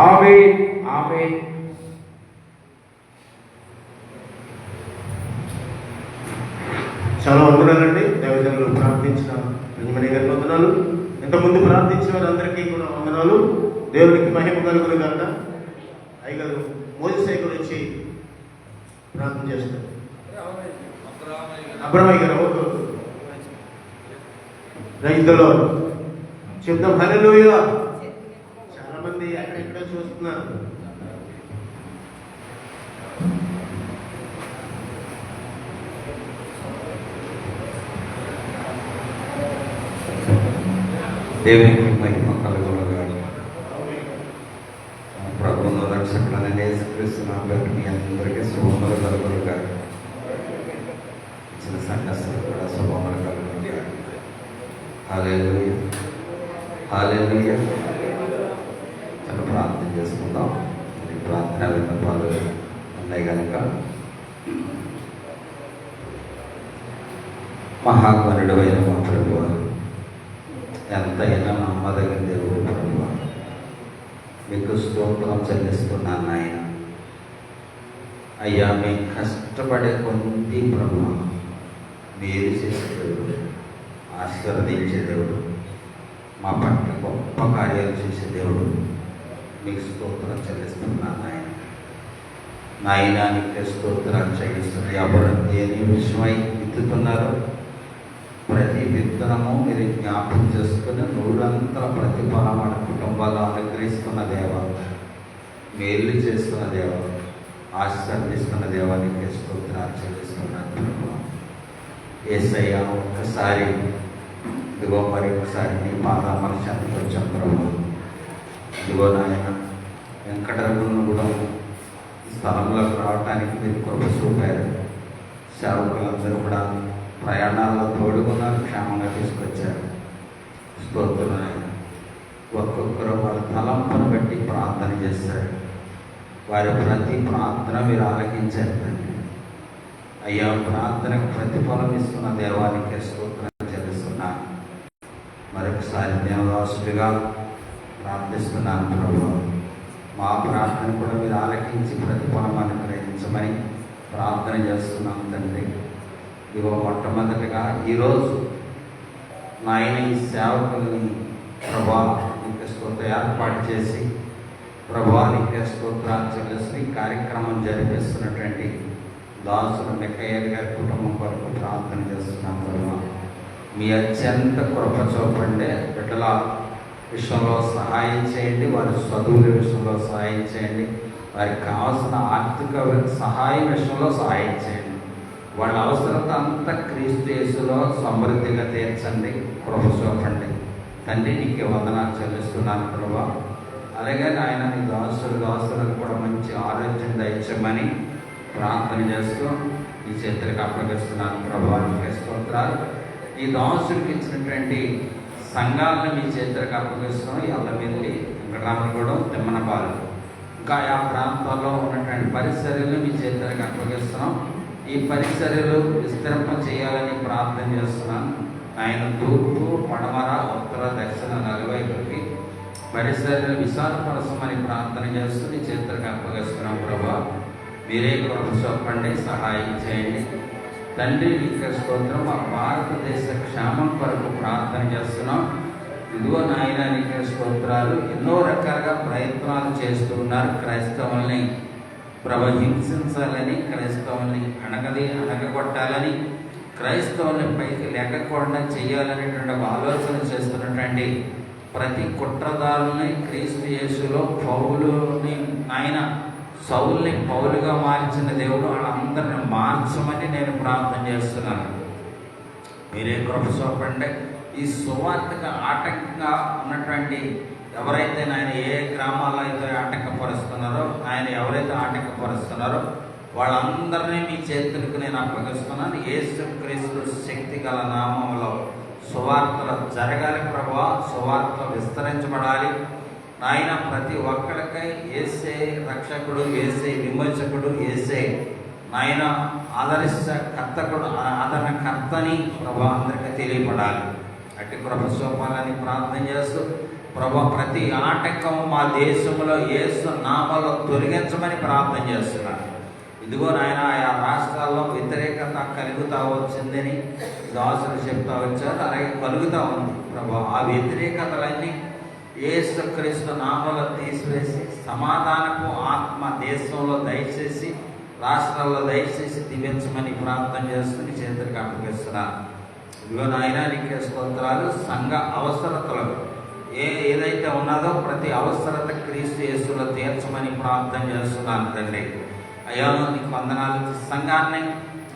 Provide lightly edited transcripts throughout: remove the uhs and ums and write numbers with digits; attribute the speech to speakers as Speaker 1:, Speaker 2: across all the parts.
Speaker 1: ఆమేన్ ఆమేన్. చాలా వందనాలండి. దైవజనులు ప్రార్థించిన వెంకటమణి గారి వందనాలు, ఇంతకుముందు ప్రార్థించిన వారందరికీ కూడా వందనాలు. దేవునికి మహిమ కలుగును గాక. అయ్యగారు మోజేసయ్య గురించి ప్రార్థన చేస్తారు. అబ్రమయ్య గారు రైతులో చెప్తాం. హల్లెలూయా. చాలా మంది ఎక్కడెక్కడ చూస్తున్నారు.
Speaker 2: దేవునికి మహిమ కలుగునుగాక. ప్రభువును రక్షకుడైన యేసుక్రీస్తు నామమున మీ అందరికీ శుభములు కలుగునుగాక. ఇచ్చిన సంఘస్థులు కూడా శుభములు కలుగునుగాక. హల్లెలూయా హల్లెలూయా. చాలా ప్రార్థన చేసుకుందాం. ఈ ప్రార్థన విన్నపాలు ఉన్నాయి కనుక మహాగణుడు అయిన మా ప్రభువు, ఎంతైనా నమ్మదగిన దేవుడు ప్రభువా, మీకు స్తోత్రం చెల్లిస్తున్నాను నాయన. అయ్యా, మేము కష్టపడే కొద్ది ప్రభువా మీరు చేసే దేవుడు, ఆశీర్వదించే దేవుడు, మా పట్ల గొప్ప కార్యాలు చేసే దేవుడు, మీకు స్తోత్రం చెల్లిస్తున్నాను నాయన. నాయన నీకు స్తోత్రం చెల్లిస్తున్నారు. ఎవరు దేని విషయమై విత్తుతున్నారు, ప్రతి విత్తనము మీరు జ్ఞాపకం చేసుకుని నూరంతల ప్రతిఫలం మన కుటుంబాలు అనుగ్రహిస్తున్న దేవ, మేలు చేస్తున్న దేవ, ఆశీర్వదిస్తున్న దేవానికి స్తోత్రాలు చెల్లిస్తున్నాను. యేసయ్య, ఒక్కసారి ఇదిగో మరి ఒకసారి నీ పాదామల చెంతకు వచ్చాం ప్రభు. ఇదిగో నాయన వెంకటరమణ కూడా ఈ స్థలంలోకి రావడానికి మీరు కృప చూపారు. సేవకులందరూ కూడా ప్రయాణాల్లో తోడుగున్నారు, క్షేమంగా తీసుకొచ్చారు. స్తోత్రం. ఒక్కొక్కరు వాళ్ళ తలంపును బట్టి ప్రార్థన చేశారు. వారి ప్రతి ప్రార్థన మీరు ఆలకించారు తండ్రి. అయ్యా, ప్రార్థనకు ప్రతిఫలం ఇస్తున్న దేవానికి స్తోత్రం చెల్లిస్తున్నాను. మరొకసారి దేవదాసుడిగా ప్రార్థిస్తున్నాను ప్రభు. మా ప్రార్థన కూడా మీరు ఆలకించి ప్రతిఫలం అనుగ్రహించమని ప్రార్థన చేస్తున్నాను తండ్రి. ఇవో మొట్టమొదటిగా ఈరోజు నాయన ఈ సేవకుల్ని ప్రభా నీకు స్తోత్రం ఏర్పాటు చేసి ప్రభా నీకు స్తోత్రాలు చెల్లిస్తూ ఈ కార్యక్రమం జరిపిస్తున్నటువంటి దాసులు మెక్కయ్య గారి కుటుంబం కొరకు ప్రార్థన చేస్తున్నాం ప్రభా. మీ అత్యంత కృప చూపండి. బిడ్డల విషయంలో సహాయం చేయండి, వారి చదువుల విషయంలో సహాయం చేయండి, వారికి కావాల్సిన ఆర్థిక సహాయం విషయంలో సహాయం చేయండి. వాళ్ళ అవసరత అంతా క్రీస్తు యేసులో సమృద్ధిగా తీర్చండి, కృప చూపండి తండ్రి. నీకు వందనాలు చెల్లిస్తున్నాను ప్రభా. అలాగే ఆయన నీ దాసులకు కూడా మంచి ఆరోగ్యం దయచేయమని ప్రార్థన చేస్తూ ఈ చేతులకు అప్పగిస్తున్నాను ప్రభా. నీకు స్తోత్రాలు. ఈ దాసుడికి ఇచ్చినటువంటి సంఘాలను మీ చేతులకు అప్పగిస్తున్నాం. ఎల్లవెల్లి, వెంకటరామగూడెం, తిమ్మనపాలెం, ఇంకా ఆ ప్రాంతాల్లో ఉన్నటువంటి పరిసరాలను మీ చేతులకు అప్పగిస్తున్నాం. ఈ పరిసరాలు విస్తరింప చేయాలని ప్రార్థన చేస్తున్నాను. ఆయన తూర్పు, పడమర, ఉత్తర, దక్షిణ నలువైపుకి పరిసరాలు విశాలపరచమని ప్రార్థన చేస్తూ నీ చేతులకు అప్పగిస్తున్నాం ప్రభా. మీరే కృప చూపండి, సహాయం చేయండి తండ్రి. నీకు స్తోత్రం. మా భారతదేశ క్షేమం కొరకు ప్రార్థన చేస్తున్నాం. ఇదిగో నాయన నీకు స్తోత్రాలు. ఎన్నో రకాలుగా ప్రయత్నాలు చేస్తూ ఉన్నారు. క్రైస్తవుల్ని హింసించాలని, క్రైస్తవుల్ని అణగగొట్టాలని, క్రైస్తవుల్ని పైకి లేకుండా చేయాలనేటువంటి ఆలోచన చేస్తున్నటువంటి ప్రతి కుట్రదారుల్ని క్రీస్తు యేసులో పౌలుని ఆయన సౌల్ని పౌలుగా మార్చిన దేవుడు వాళ్ళందరిని మార్చమని నేను ప్రార్థన చేస్తున్నాను. మీరే కృప చూపండి. ఈ సువార్తకు ఆటంకంగా ఉన్నటువంటి ఎవరైతే ఆయన ఏ గ్రామాల్లో అయితే ఆటంకపరుస్తున్నారో, ఆయన ఎవరైతే ఆటంకపరుస్తున్నారో వాళ్ళందరినీ మీ చేతులకు నేను అప్పగిస్తున్నాను. యేసుక్రీస్తు శక్తి గల నామంలో సువార్తలు జరగాలి ప్రభా. సువార్తలు విస్తరించబడాలి నాయన. ప్రతి ఒక్కరికై యేసే రక్షకుడు, యేసే విమోచకుడు, యేసే నాయన ఆదరణకర్తని ప్రభా అందరికీ తెలియపడాలి. అట్టి కృప చూపాలని ప్రార్థన చేస్తూ
Speaker 3: ప్రభా ప్రతి ఆటంకం మా దేశంలో యేసు నామములో తొలగించమని ప్రార్థన చేస్తున్నాను. ఇదిగో నాయన ఆయా రాష్ట్రాల్లో వ్యతిరేకత కలుగుతా వచ్చిందని దాసులు చెప్తా వచ్చారు, అలాగే కలుగుతూ ఉంది ప్రభా. ఆ వ్యతిరేకతలన్నీ యేసుక్రీస్తు నామములో తీసివేసి సమాధానపు ఆత్మ దేశంలో దయచేసి రాష్ట్రాల్లో దయచేసి దీవించమని ప్రార్థన చేస్తుని చేతులకు అప్పగిస్తున్నాను. ఇదిగో నాయన నీకే స్తోత్రాలు. సంఘ అవసరతలు ఏదైతే ఉన్నదో ప్రతి అవసరత క్రీస్తు యేసులో తీర్చమని ప్రార్థన చేస్తున్నాను తండ్రి. అయ్యా నీకు వందనాలు. సంఘాన్ని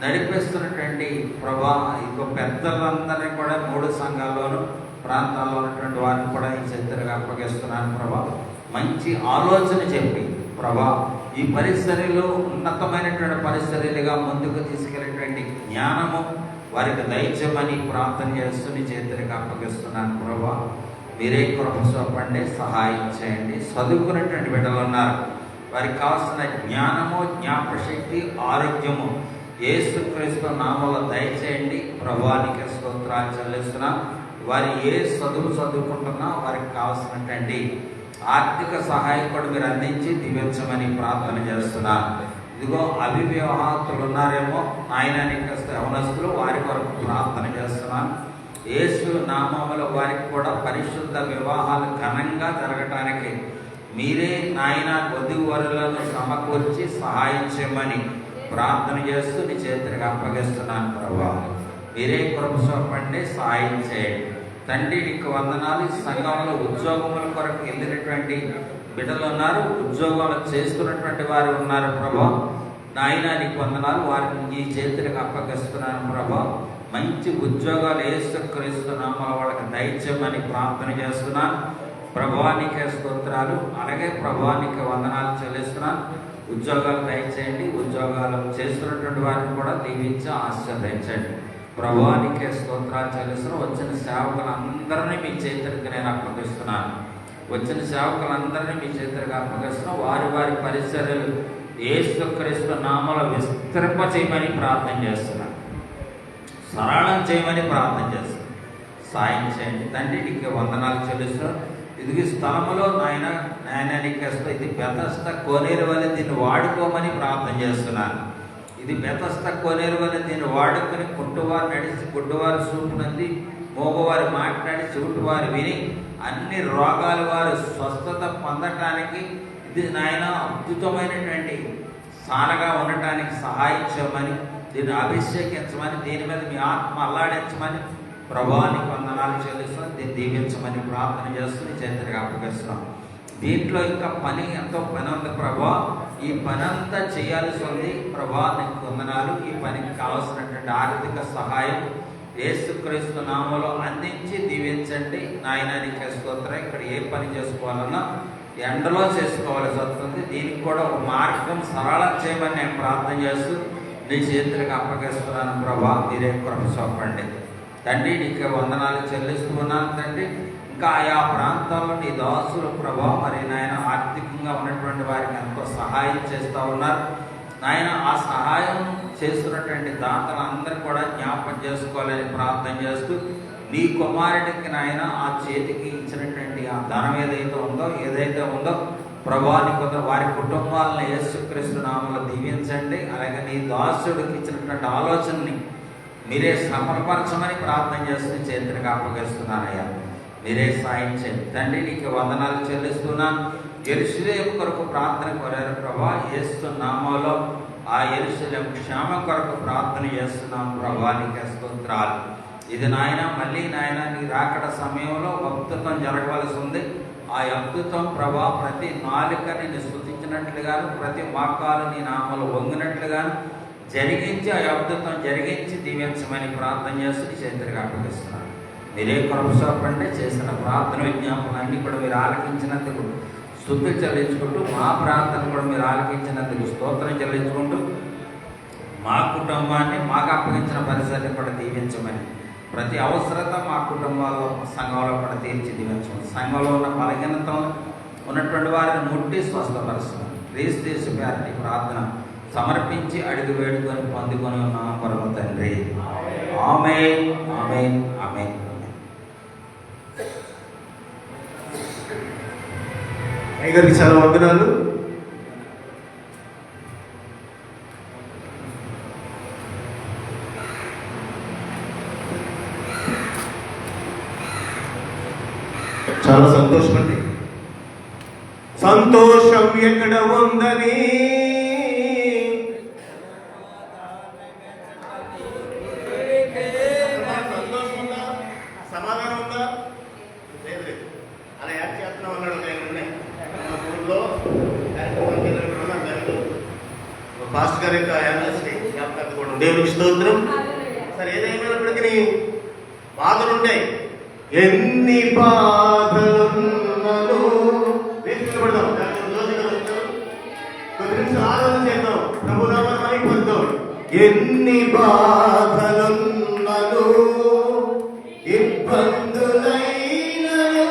Speaker 3: నడిపిస్తున్నటువంటి ప్రభా ఇంకో పెద్దలందరినీ కూడా 3 సంఘాల్లోనూ ప్రాంతాల్లో ఉన్నటువంటి వారిని కూడా ఈ చేతులుగా అప్పగిస్తున్నాను ప్రభా. మంచి ఆలోచన చెప్పి ప్రభా ఈ పరిస్థితులు ఉన్నతమైనటువంటి పరిస్థితులుగా ముందుకు తీసుకెళ్ళేటువంటి జ్ఞానము వారికి దయచేయమని ప్రార్థన చేస్తూ చేతులుగా అప్పగిస్తున్నాను ప్రభా. మీరే కృప చూపండి, సహాయం చేయండి. చదువుకున్నటువంటి బిడ్డలు ఉన్నారు, వారికి కావాల్సిన జ్ఞానము, జ్ఞాపశక్తి, ఆరోగ్యము యేసుక్రీస్తు నామములో దయచేయండి. ప్రభువానికి స్తోత్రాలు చెల్లిస్తున్నాం. వారు ఏ చదువుకుంటున్నా వారికి కావాల్సినటువంటి ఆర్థిక సహాయం కూడా మీరు అందించి దీవించమని ప్రార్థన చేస్తున్నాను. ఇదిగో అవివాహితులు ఉన్నారేమో ఆయన యవనస్తులు, వారి కొరకు ప్రార్థన చేస్తున్నాను. యేసు నామములో వారికి కూడా పరిశుద్ధ వివాహాలు ఘనంగా జరగటానికి మీరే నాయన వధువరులను సమకూర్చి సహాయం చేయమని ప్రార్థన చేస్తూ నీ చేతులకు అప్పగిస్తున్నాను ప్రభా. మీరే కృప చూపండి, సహాయం చేయండి తండ్రి. నీకు వందనాలు. సంఘంలో ఉద్యోగముల కొరకు వెళ్ళినటువంటి బిడ్డలు ఉన్నారు, ఉద్యోగాలు చేస్తున్నటువంటి వారు ఉన్నారు ప్రభా. నాయన నీకు వందనాలు. వారిని ఈ చేతులకు అప్పగిస్తున్నాను ప్రభా. మంచి ఉద్యోగాలు యేసుక్రీస్తు నామములో వాళ్ళకి దయచేయమని ప్రార్థన చేస్తున్నాను. ప్రభువానికే స్తోత్రాలు. అలాగే ప్రభువానికి వందనాలు చెల్లిస్తున్నాను. ఉద్యోగాలు దయచేయండి. ఉద్యోగాలు చేస్తున్నటువంటి వారిని కూడా దీవించి ఆశీర్వదించండి. ప్రభువానికే స్తోత్రాలు చెల్లిస్తున్నాను. వచ్చిన సేవకులందరినీ మీ చేతులకు నేను అప్పగిస్తున్నాను. వచ్చిన సేవకులందరినీ మీ చేతులకు అప్పగిస్తున్నాను. వారి వారి పరిసరాలు యేసుక్రీస్తు నామములో విస్తరింప చేయమని ప్రార్థన చేస్తున్నాను. సరళం చేయమని ప్రార్థన చేస్తున్నాను. సాయం చేయండి తండ్రి. నీకు వందనాలు చెల్లిస్తున్నాను. ఇది స్థలములో నాయన నీకు ఇది బెతస్త కోనేరు వల్ల దీన్ని వాడుకోమని ప్రార్థన చేస్తున్నాను. ఇది బెతస్త కోనేరు వల్ల దీన్ని వాడుకొని పుట్టువారు నడిచి గుడ్డువారు చూపునంది, మోగవారు మాట్లాడి చెవిటివారు విని అన్ని రోగాల వారు స్వస్థత పొందటానికి ఇది నాయన అద్భుతమైనటువంటి సానగా ఉండటానికి సహాయం చేయమని, దీన్ని అభిషేకించమని, దీని మీద మీ ఆత్మ అల్లాడించమని ప్రభువానికి వందనాలు చెల్లిస్తున్నాం. దీన్ని దీవించమని ప్రార్థన చేస్తూ చేతులుగా అప్పగిస్తున్నాం. దీంట్లో ఇంకా ఎంతో పని ఉంది ప్రభా. ఈ పని అంతా చేయాల్సి ఉంది ప్రభా. నీకు వందనాలు. ఈ పనికి కావాల్సినటువంటి ఆర్థిక సహాయం యేసుక్రీస్తు నామములో అందించి దీవించండి నాయన. నీకే స్తోత్రం. ఇక్కడ ఏ పని చేసుకోవాలన్నా ఎండలో చేసుకోవాల్సి వస్తుంది. దీనికి కూడా ఒక మార్గం సరళం చేయమని నేను ప్రార్థన చేస్తూ నీ చేతులకు అప్పగిస్తున్నాను ప్రభా. మీరే కృప చూపండి తండ్రి. నీకు వందనాలు చెల్లిస్తూ ఉన్నాను తండ్రి. ఇంకా ఆయా ప్రాంతాల్లో నీ దాసులు ప్రభా మరి నాయన ఆర్థికంగా ఉన్నటువంటి వారికి ఎంతో సహాయం చేస్తూ ఉన్నారు నాయన. ఆ సహాయం చేస్తున్నటువంటి దాతలందరూ కూడా జ్ఞాపకం చేసుకోవాలని ప్రార్థన చేస్తూ నీ కుమారుడికి నాయన ఆ చేతికి ఇచ్చినటువంటి ఆ ధనం ఏదైతే ఉందో ప్రభా నీకు వారి కుటుంబాలను యేసుక్రీస్తు నామములో దీవించండి. అలాగే నీ దాసుడికి ఇచ్చినటువంటి ఆలోచనని మీరే సఫలపరచమని ప్రార్థన చేస్తూ చేతులకు అప్పగిస్తున్నానయ్యా. మీరే సాయం చేయండి తండ్రి. నీకు వందనాలు చెల్లిస్తున్నాను. యెరూషలేము కొరకు ప్రార్థన కోరారు ప్రభా. యేసు నామములో ఆ యెరూషలేము క్షేమం కొరకు ప్రార్థన చేస్తున్నాం ప్రభా. నీకు స్తోత్రాలు. ఇది నాయన మళ్ళీ నాయన నీ రాకడ సమయంలో అద్భుతం జరగవలసి ఉంది. ఆ అద్భుతం ప్రభా ప్రతి నాలుకని నీ స్తుతించినట్లుగాను, ప్రతి వాక్కాలు నీ నామములో వంగినట్లుగాను జరిగించి ఆ అద్భుతం జరిగించి దీవించమని ప్రార్థన చేస్తూ చేతులకు అప్పగిస్తున్నాను. మీరే కృప చూపండి. చేసిన ప్రార్థన విజ్ఞాపనలన్నీ కూడా మీరు ఆలకించినందుకు స్తుతి చెల్లించుకుంటూ, మా ప్రార్థన కూడా మీరు ఆలకించినందుకు స్తోత్రం చెల్లించుకుంటూ, మా కుటుంబాన్ని మాకు అప్పగించిన పరిస్థితిని కూడా దీవించమని, ప్రతి అవసరత మా కుటుంబాల్లో సంఘంలో కూడా తీర్చి దీవించమని, సంఘంలో ఉన్న బలహీనత ఉన్నటువంటి వారిని ముట్టి స్వస్థపరుస్తున్నాను. క్రీస్తు పేరటి ప్రార్థన సమర్పించి అడిగి వేడుకొని పొందుకొని ఉన్నాం పరమ తండ్రి. ఆమేన్, ఆమేన్, ఆమేన్.
Speaker 1: గారికి చాలా వందనాలు. చాలా సంతోషం అండి. సంతోషం ఎక్కడ ఉందని సంతోషం ఉందా, సమాధానం ఉందా? లేదు లేదు. అలా యాడ్ చేస్తున్నాం అన్నాడు ఒక ఆయన ఉన్నాయి. మా ఊళ్ళో కార్యక్రమానికి వెళ్ళినప్పుడు అందరికీ పాస్ట్ గారి యొక్క యానివర్సరీ జ్ఞాపకాలు కూడా దేవునికి స్తోత్రం. సరే, ఏదేమైనప్పటికీ బాధలు ఉంటాయి. ఎన్ని బాధలున్నను వేసుకుపడదాం, కొద్ది నిమిషం ఆలోచన చేద్దాం, ప్రభునామాన్ని పొందాం. ఎన్ని బాధలున్నను ఇబ్బందులైనను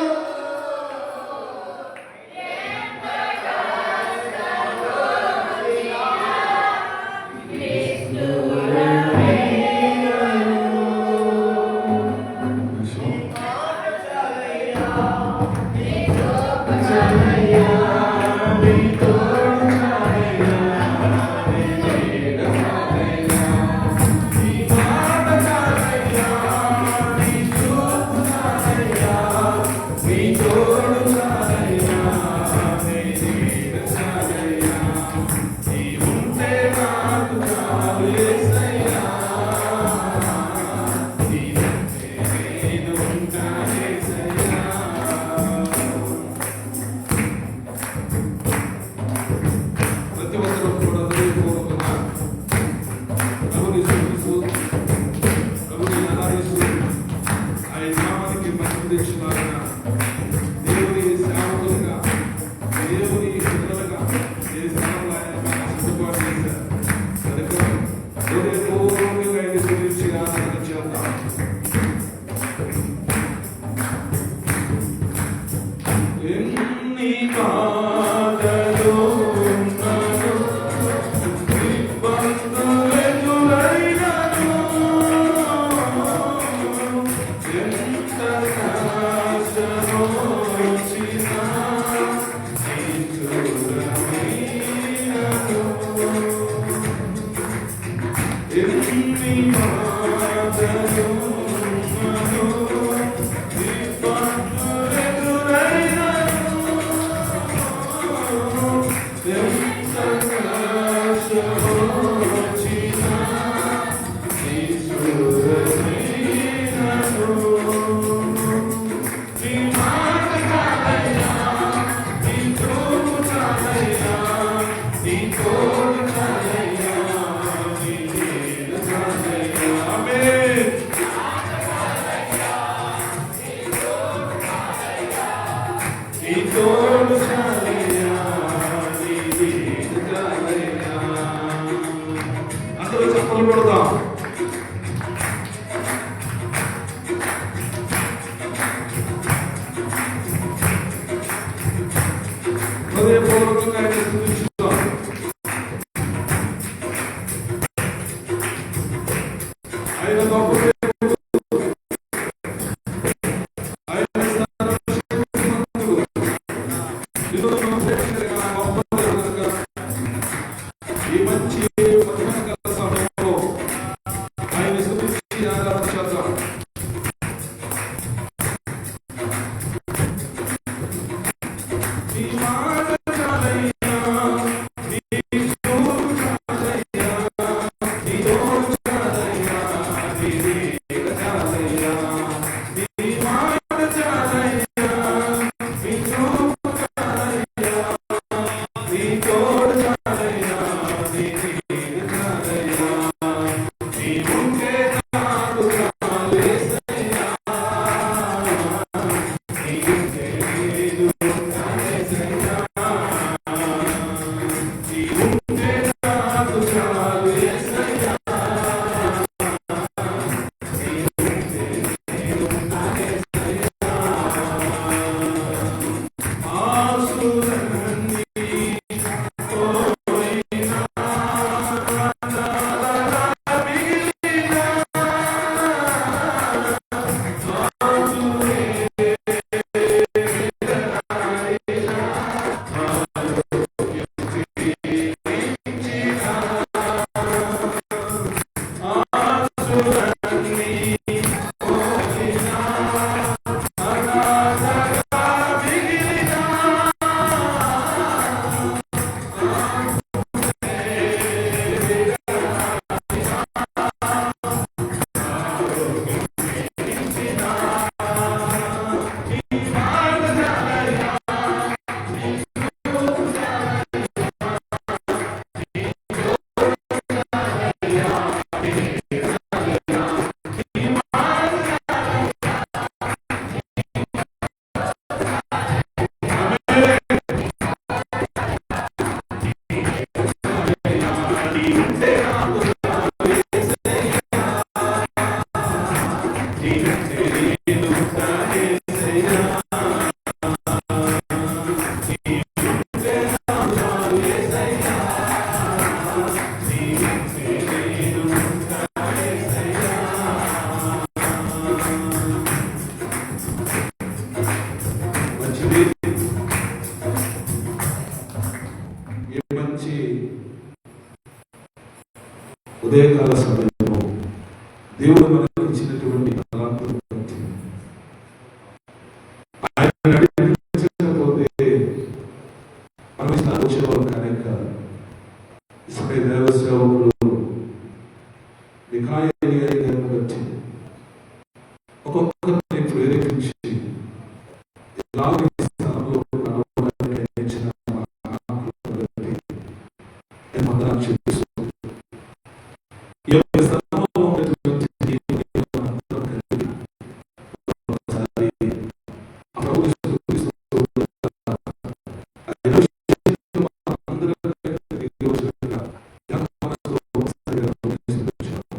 Speaker 4: ఉదయకాల సమయంలో దేవుడు మనకు ఇచ్చినటువంటి తలాంతులను బట్టి ఆయన నడిపించకపోతే మనం వచ్చేవాళ్ళు కానీ కాదు. ఇసుక దేవ సేవకులు వికాయని గారిని బట్టి ఒక్కొక్కరిని ప్రేరేపించి ఎలాగ ఈ స్థలంలో నడవడానికి నిర్ణయించిన వందనాలు చెల్లిస్తూ ఈ యొక్క స్థలంలో ఉన్నటువంటి దేవుని మనందరం కలిగి ఒకసారి ఆ ప్రభువుని స్తుతిస్తూ అందరం కలిగి ఈ రోజున మనసులో ఒకసారిగా ప్రభువుని స్తుతించుదాం.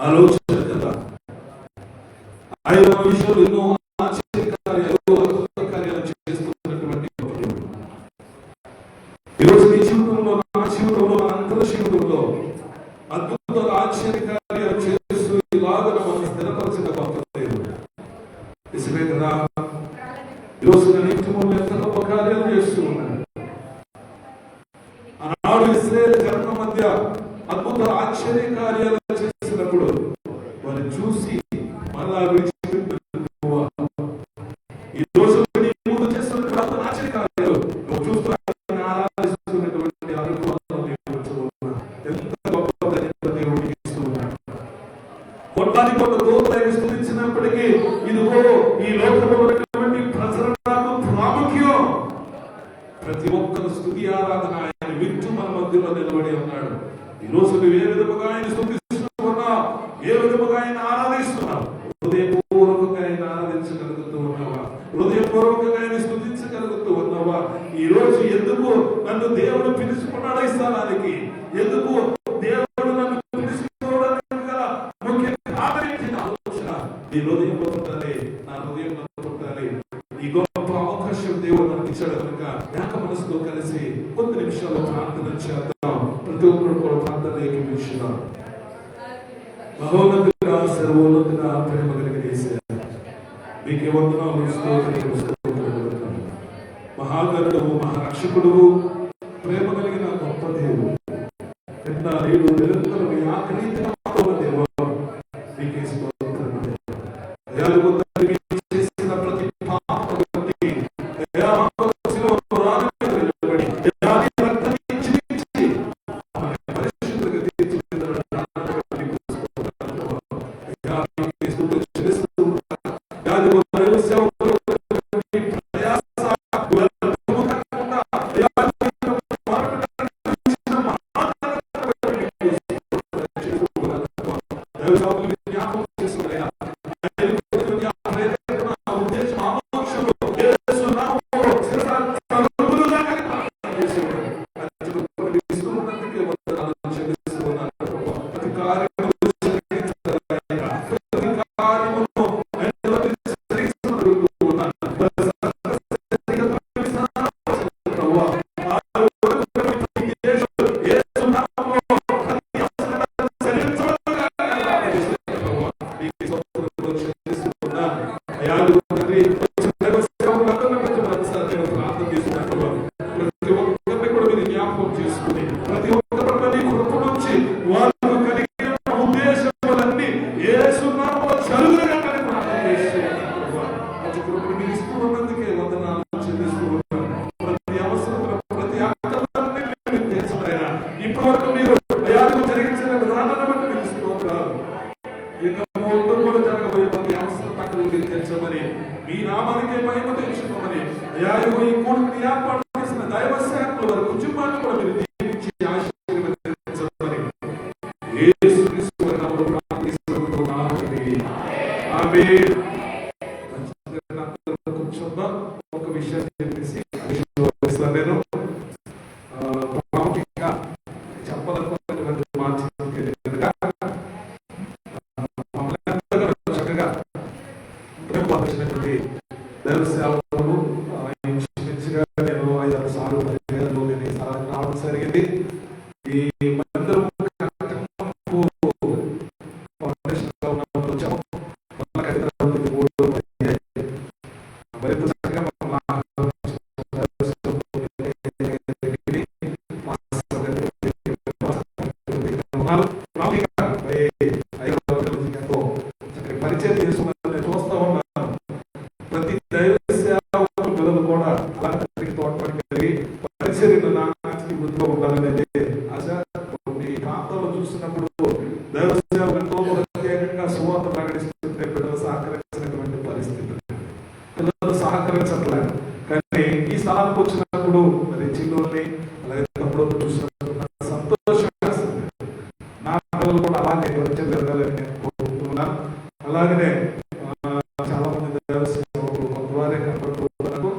Speaker 4: ఆలోచన కదా. ఆయన విషయంలో ఎన్నో ఆశ్చర్యకార్యాలు, అద్భుత కార్యాలు చేస్తున్నటువంటి దేవుడు. ఈరోజు నీ జీవితంలో, నా జీవితంలో, నా అంతర జీవితంలో అద్భుత ఆశ్చర్యకార్యాలు చేస్తూ ఇలాగ మనం స్థిరపరిచిన గొప్ప దేవుడు. నిజమే కదా. ఈరోజు నా నిత్యము ఎంత గొప్ప కార్యాలు చేస్తూ ఉన్నాడు. ఆనాడు ఇశ్రాయేలు జనం మధ్య అద్భుత ఆశ్చర్య కార్యాలు చేసినప్పుడు వారిని చూసి మళ్ళా విడిచిపెట్టుకోవా. ఈ రోజు నీ ముందు చేస్తున్నటువంటి ఆశ్చర్య కార్యాలు నువ్వు చూస్తూ ఆరాధిస్తున్నటువంటి అనుభవాలు ఎంత గొప్ప దేవుడికి ఇస్తూ ఉన్నాడు. కొట్టానికి కొంత దూరం స్థుతించినప్పటికీ ఇదిగో ఈ లోకంలో ఉన్నటువంటి ప్రజలకు ప్రాముఖ్యం. ప్రతి ఒక్కరు స్తుతి ఆరాధన ఆయన వింటూ మన మధ్యలో నిలబడి ఉన్నాడు. ఈ రోజు నువ్వు ఏ విధముగా ఆయన స్థుతిస్తున్నా, ఏ విధముగా ఆయన ఆరాధిస్తున్నావు, హృదయపూర్వకంగా ఆయన ఆరాధించగలుగుతూ ఉన్నావా, హృదయపూర్వకంగా ఆయన స్థుతించగలుగుతూ ఉన్నావా? ఈ రోజు ఎందుకు నన్ను దేవుడు పిలుచుకున్నాడు ఈ స్థలానికి, ఎందుకు దేవుడు నన్ను పిలుచుకోవడానికి గల ముఖ్య కారణం ఆలోచన ఈ హృదయంలో ఉండాలి, నా హృదయంలో ఉండాలి. ఈ గొప్ప అవకాశం దేవుడు మనకి ఇచ్చాడు కనుక ఏక మనసుతో కలిసి కొద్ది నిమిషాలు ప్రార్థన చేద్దాం. ప్రతి ఒక్కరు కూడా ప్రార్థన ఏకీభవించుదాం. మహోన్నతుడా, సర్వోన్నతుడా, ప్రేమ కలిగిన మీకే వందనాలు, స్తోత్రములు. మహాగరుడవు, మహారక్షకుడువు, ప్రేమ కలిగిన గొప్ప దేవుడు, నేడు నిరంతరం మీ ఆఖరి దేవ మీకే స్తోత్రములు. చేసిన ప్రతి పాపం బట్టి మీ నామానికే మహిమ తెచ్చుకోమని అయ్యా ఈ కూడికి ఏర్పాటు చేసిన దైవ సేవకుల వారి కుటుంబాన్ని కూడా మీరు దీవించి ఆశీర్వదించమని యేసుక్రీస్తు నామములో ప్రార్థిస్తున్నాము. ఆమేన్. ఒక విషయం చెప్పేసి నేను ప్రాముఖ్యంగా చెప్పాలనుకున్నటువంటి మాట చక్కగా ప్రేమపరిచినటువంటి దైవ సేవకులు నేను 5-6 సార్లు రావడం జరిగింది. ఈ మందిరం పరిచయం చేసుకున్న చూస్తా ఉన్నాను. ప్రతి దైవ సేవకుల పిల్లలు కూడా అలాంటి తోడ్పడి పరిచర్యను నాటికి వృద్ధిలో ఉండాలనేది ఆశ. ఈ ప్రాంతంలో చూసినప్పుడు దైవ సేవకులతో ప్రత్యేకంగా సువార్త ప్రకటిస్తుంటే పిల్లలు సహకరించినటువంటి పరిస్థితి, పిల్లలు సహకరించట్లేదు. కానీ ఈ స్థలానికి వచ్చినప్పుడు మరి చిన్నోని అలాగే తప్పుడు చూసినప్పుడు సంతోషం వేస్తుంది. నా పిల్లలు కూడా అలాగే పరిచయం జరగాలని నేను కోరుకుంటున్నాను. అలాగనే చాలా మంది దైవ సేవకులు కొంతవారే కనబడుతున్నారు.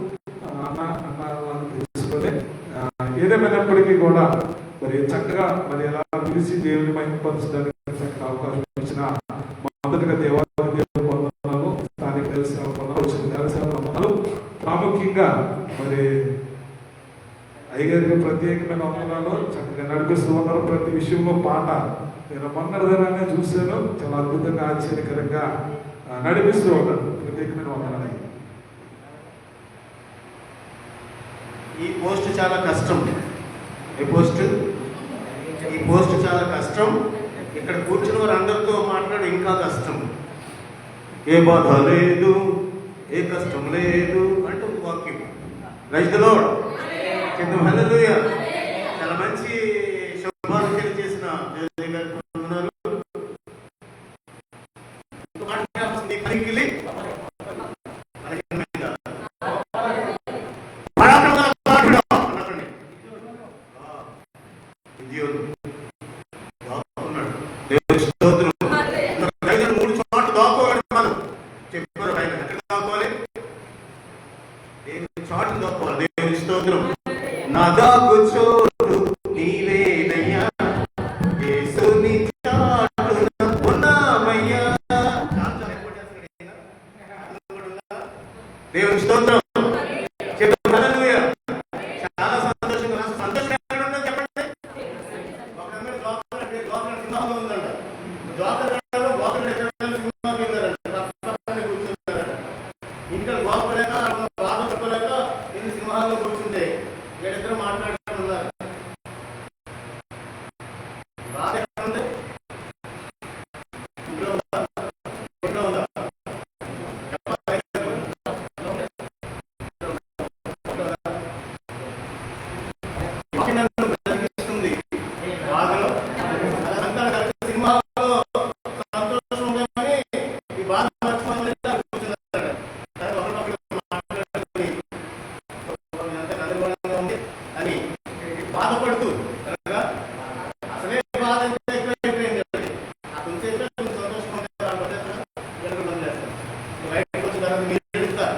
Speaker 4: తెలుసుకొని ఏదేమైనప్పటికీ కూడా మరి చక్కగా మరి ఎలా పిలిచి దేవుని మహిమపరచడానికి అవకాశం ఇచ్చిన మొదటగా దేవాలయ వందనాలు, స్థానిక దేవసేవ వందనాలు, వచ్చిన దేవసేవ వందనాలు. ప్రాముఖ్యంగా మరి అయ్యగారికి ప్రత్యేకమైన వందనాలు. చక్కగా నడిపిస్తూ ఉన్నారు. ప్రతి విషయంలో పాట నేను మొన్నటిదనాన్ని చూశాను. చాలా అద్భుతంగా ఆశ్చర్యకరంగా నడిపిస్తూ ఉన్నారు. ప్రత్యేకమైన వందనాలు.
Speaker 1: ఈ పోస్ట్ చాలా కష్టం. ఈ పోస్ట్ చాలా కష్టం. ఇక్కడ కూర్చున్న వారందరితో మాట్లాడి ఇంకా కష్టం. ఏ బాధ లేదు, ఏ కష్టం లేదు అంటూ ఒక వాక్యం. Praise the Lord. చెప్తాం హల్లెలూయా. చాలా మంచి శుభాలు తెలియజేసిన దేవుని గారు ఉన్నారు. నాదాకు చోటు నీవేనయ్యా, యేసుని చాటున ఉన్నామయ్యా. దేవుని స్తోత్రం. హల్లెలూయా. చాలా సంతోషంగా సంతోషం ఎక్కడ ఉంటుందో చెప్పండి. ఒకరందరూ లోపల సింహాలు ఉందంట. ఇంకా గోపలేక బాధ చెప్పలేక ఎన్ని సింహాల్లో కూర్చుంటే వీళ్ళిద్దరూ మాట్లాడుతున్నారు. బాధ ఎక్కడ ఉంది? ఇంట్లో ఉందా? ఇంట్లో ఉందా? నన్ను బ్రతికిస్తుంది బాధలో. అదంతా సింహాల్లో సంతోషం ఉందని ఈ బాధ మర్చిపోయి కూర్చున్నారు. అని బాధపడుతూ అసలే బాధ ఎక్కువైపోయింది. కొంచెంసేపు సంతోషం బయటకు వచ్చిన తర్వాత మీరు ఎడుస్తారు.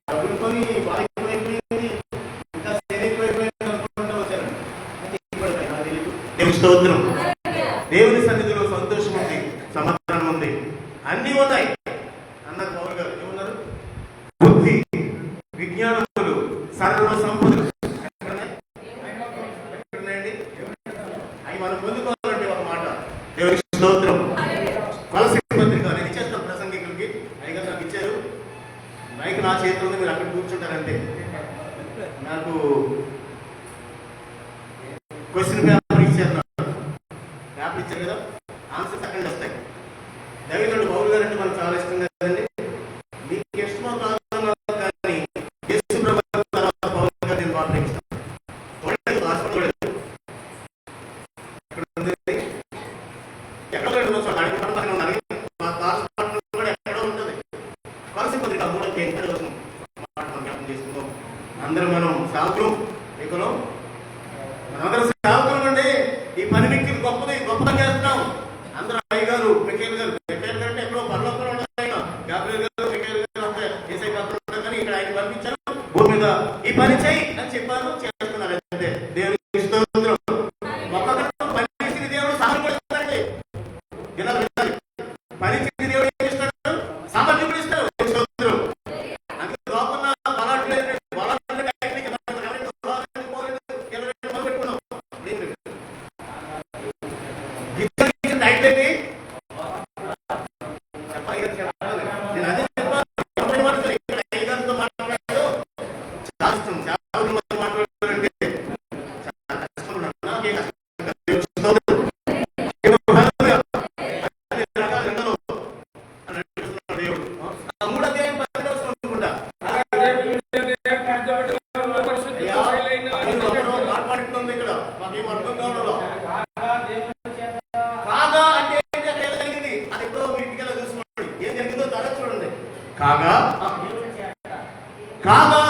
Speaker 1: డబ్బులు కొని బాధ ఎక్కువైపోయింది, ఇంకా సేన ఎక్కువైపోయింది అనుకుంటూ వచ్చారు. దేవుని స్తోత్రం. దేవుని సన్నిధిలో సంతోషం ఉంది, సమాధానం ఉంది, అన్నీ ఉన్నాయి అన్న పౌరు గారు ఏమన్నారు? బుద్ధి, విజ్ఞానములు, సర్వ సంపదలు ఎక్కడున్నాయండి? అవి మనం పొందుకోవాలంటే ఒక మాట. దేవుని స్తోత్రం. కొలసీ పత్రిక నేను ఇచ్చేస్తాను ప్రసంగికులకి. అయిగా నాకు ఇచ్చారు మైక్, నా చేతిలో ఉంది. మీరు అక్కడ కూర్చుంటారంటే నాకు క్వశ్చన్ పేపర్ ఇచ్చారు. పేపర్ ఇచ్చారు కదా, ఆన్సర్స్ అక్కడ వస్తాయి. దైవజనుడు పౌలు గారు అంటే మనకు చాలా ఇష్టం కదండి. మీకు ఇష్టమో కాదు కానీ యేసు ప్రభు తర్వాత పౌలు గారు నేను బాగా ప్రేమిస్తాను. ఎక్కడో ఉంటుంది. కొలసీ పత్రిక 3:8 చేసుకుందాం. అందరం మనం సాగుతాం. ఇక్కడ మనందరం సాగుతాం అండి. ఈ పని మీకు గొప్పగా చేస్తున్నాం. అందరూ అయ్యగారు, మిఖేల్ గారు అంటే ఎక్కడో పరలోకంలో ఉంటారు. గాబ్రియల్ గారు, మిఖేల్ గారు అంతే ఏసై పాత్ర ఉంటారు. కానీ ఇక్కడ ఆయన పంపించారు భూమి మీద ఈ పని చేయి అని చెప్పారు, చేస్తున్నారు. అంతే. దేవుని స్తోత్రం. ఒక్కొక్కరు పని చేసిన దేవుడు సామర్థ్యం ఇస్తాడండి. ఇలా వినాలి. పని చేసిన దేవుడు ఏం ఇస్తాడు? సామర్థ్యం కూడా ఇస్తాడు. స్తోత్రం. అందుకే లోపల కాగా